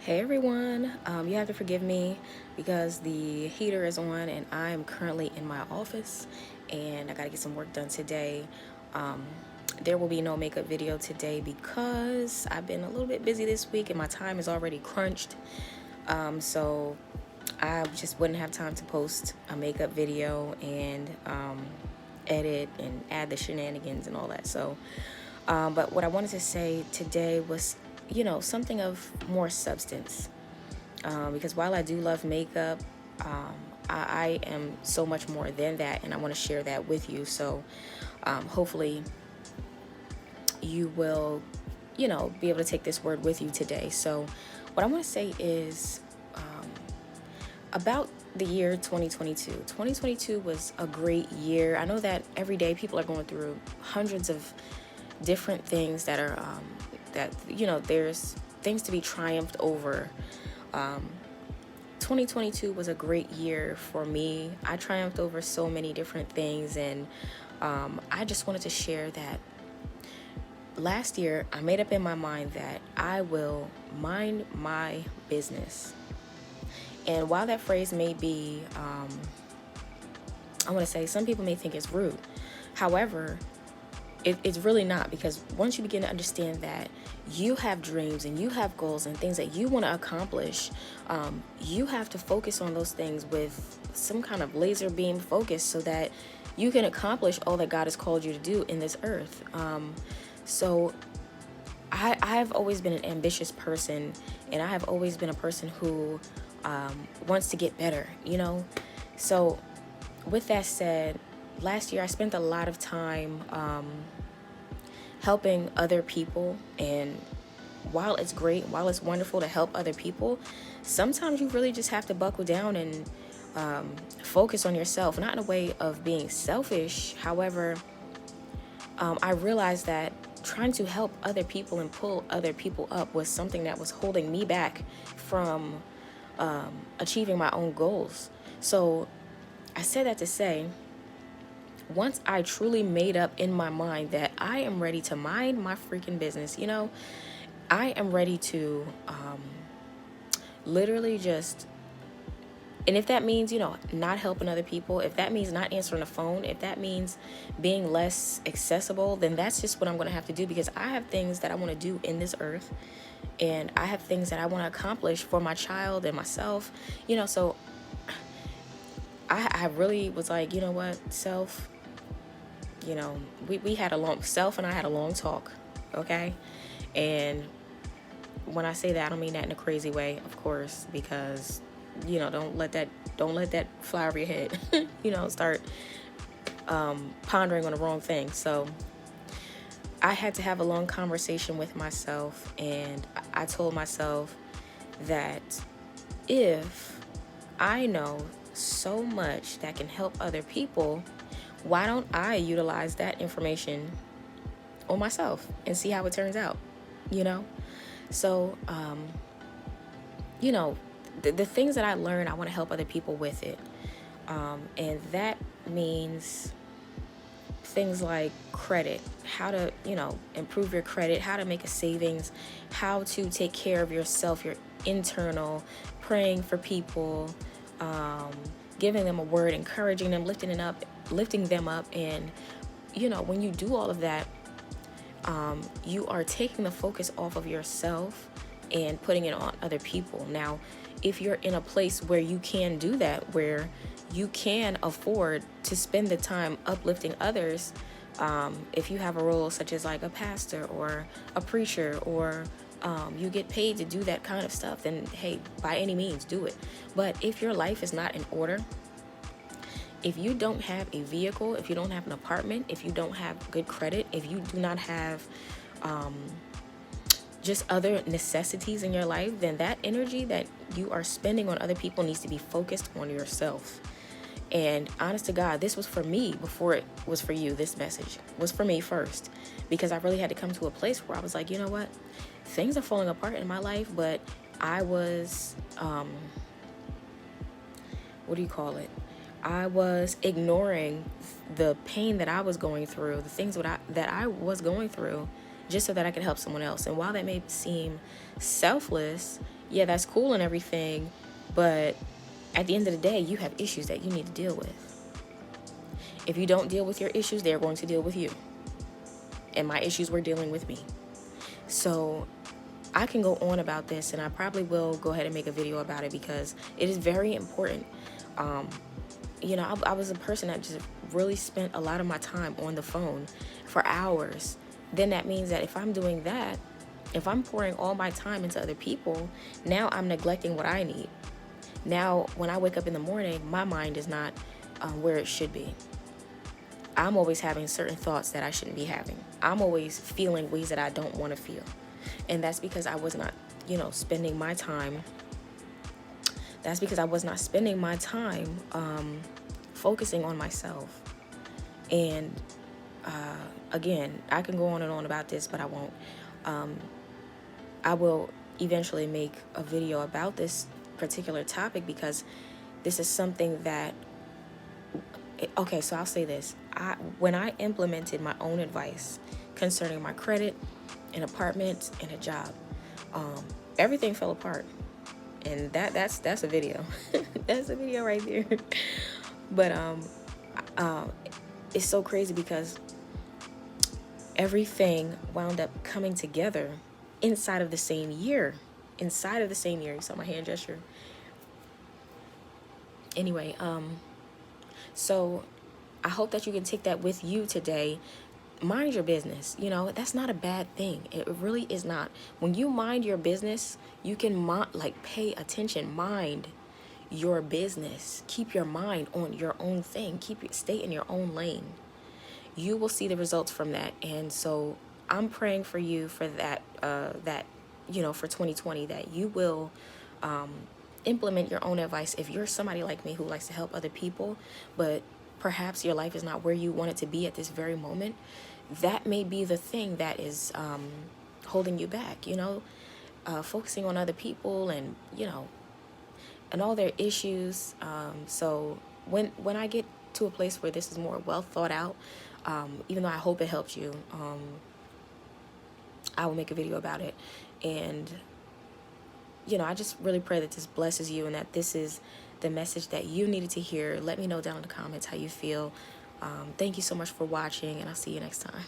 Hey everyone, you have to forgive me because the heater is on and I'm currently in my office and I gotta get some work done today. Um, there will be no makeup video today because I've been a little bit busy this week and my time is already crunched. So I just wouldn't have time to post a makeup video and edit and add the shenanigans and all that. But what I wanted to say today was, something of more substance. Because while I do love makeup, I am so much more than that, and I want to share that with you. So hopefully you will, be able to take this word with you today. So what I want to say is about the year 2022. 2022 was a great year. I know that every day people are going through hundreds of different things that are there's things to be triumphed over. 2022 was a great year for me. I triumphed over so many different things, and I just wanted to share that last year I made up in my mind that I will mind my business. And while that phrase may be I want to say some people may think it's rude, however, it's really not, because once you begin to understand that you have dreams and you have goals and things that you want to accomplish, you have to focus on those things with some kind of laser beam focus so that you can accomplish all that God has called you to do in this earth. So I've always been an ambitious person, and I have always been a person who wants to get better, So with that said, last year I spent a lot of time helping other people, and while it's great, while it's wonderful to help other people, sometimes you really just have to buckle down and focus on yourself, not in a way of being selfish. However, I realized that trying to help other people and pull other people up was something that was holding me back from achieving my own goals. So I said that to say, once I truly made up in my mind that I am ready to mind my freaking business, I am ready to literally just, and if that means, not helping other people, if that means not answering the phone, if that means being less accessible, then that's just what I'm going to have to do, because I have things that I want to do in this earth, and I have things that I want to accomplish for my child and myself, so I really was like, you know what, self, we had self and I had a long talk, okay? And when I say that, I don't mean that in a crazy way, of course, because, don't let that fly over your head, start pondering on the wrong thing. So I had to have a long conversation with myself, and I told myself that if I know so much that can help other people, why don't I utilize that information on myself and see how it turns out, So, the things that I learned, I want to help other people with it. And that means things like credit, how to, improve your credit, how to make a savings, how to take care of yourself, your internal, praying for people, giving them a word, encouraging them, lifting them up. And, when you do all of that, you are taking the focus off of yourself and putting it on other people. Now, if you're in a place where you can do that, where you can afford to spend the time uplifting others, if you have a role such as like a pastor or a preacher, or you get paid to do that kind of stuff, then hey, by any means do it. But if your life is not in order, if you don't have a vehicle, if you don't have an apartment, if you don't have good credit, if you do not have just other necessities in your life, then that energy that you are spending on other people needs to be focused on yourself. And honest to God, this was for me before it was for you. This message was for me first, because I really had to come to a place where I was like, you know what? Things are falling apart in my life, but I was, I was ignoring the pain that I was going through, the things that I was going through, just so that I can help someone else. And while that may seem selfless, yeah, that's cool and everything, but at the end of the day, you have issues that you need to deal with. If you don't deal with your issues, they're going to deal with you. And my issues were dealing with me. So I can go on about this, and I probably will go ahead and make a video about it because it is very important. You know, I was a person that just really spent a lot of my time on the phone for hours. Then that means that if I'm doing that, if I'm pouring all my time into other people, now I'm neglecting what I need. Now, when I wake up in the morning, my mind is not where it should be. I'm always having certain thoughts that I shouldn't be having. I'm always feeling ways that I don't want to feel. And that's because I was not, spending my time. That's because I was not spending my time focusing on myself. And again, I can go on and on about this, but I won't. I will eventually make a video about this particular topic because this is something that, okay, so I'll say this. When I implemented my own advice concerning my credit, an apartment, and a job, everything fell apart. And that's a video. That's a video right there. But it's so crazy because everything wound up coming together inside of the same year. You saw my hand gesture. Anyway, so I hope that you can take that with you today. Mind your business. That's not a bad thing. It really is not. When you mind your business, you can pay attention. Mind your business. Keep your mind on your own thing. Stay in your own lane. You will see the results from that. And so I'm praying for you for that. For 2020, that you will implement your own advice. If you're somebody like me who likes to help other people, but perhaps your life is not where you want it to be at this very moment, that may be the thing that is holding you back, focusing on other people and, and all their issues. So when I get to a place where this is more well thought out, even though I hope it helps you, I will make a video about it. And, I just really pray that this blesses you and that this is the message that you needed to hear. Let me know down in the comments how you feel. Thank you so much for watching, and I'll see you next time.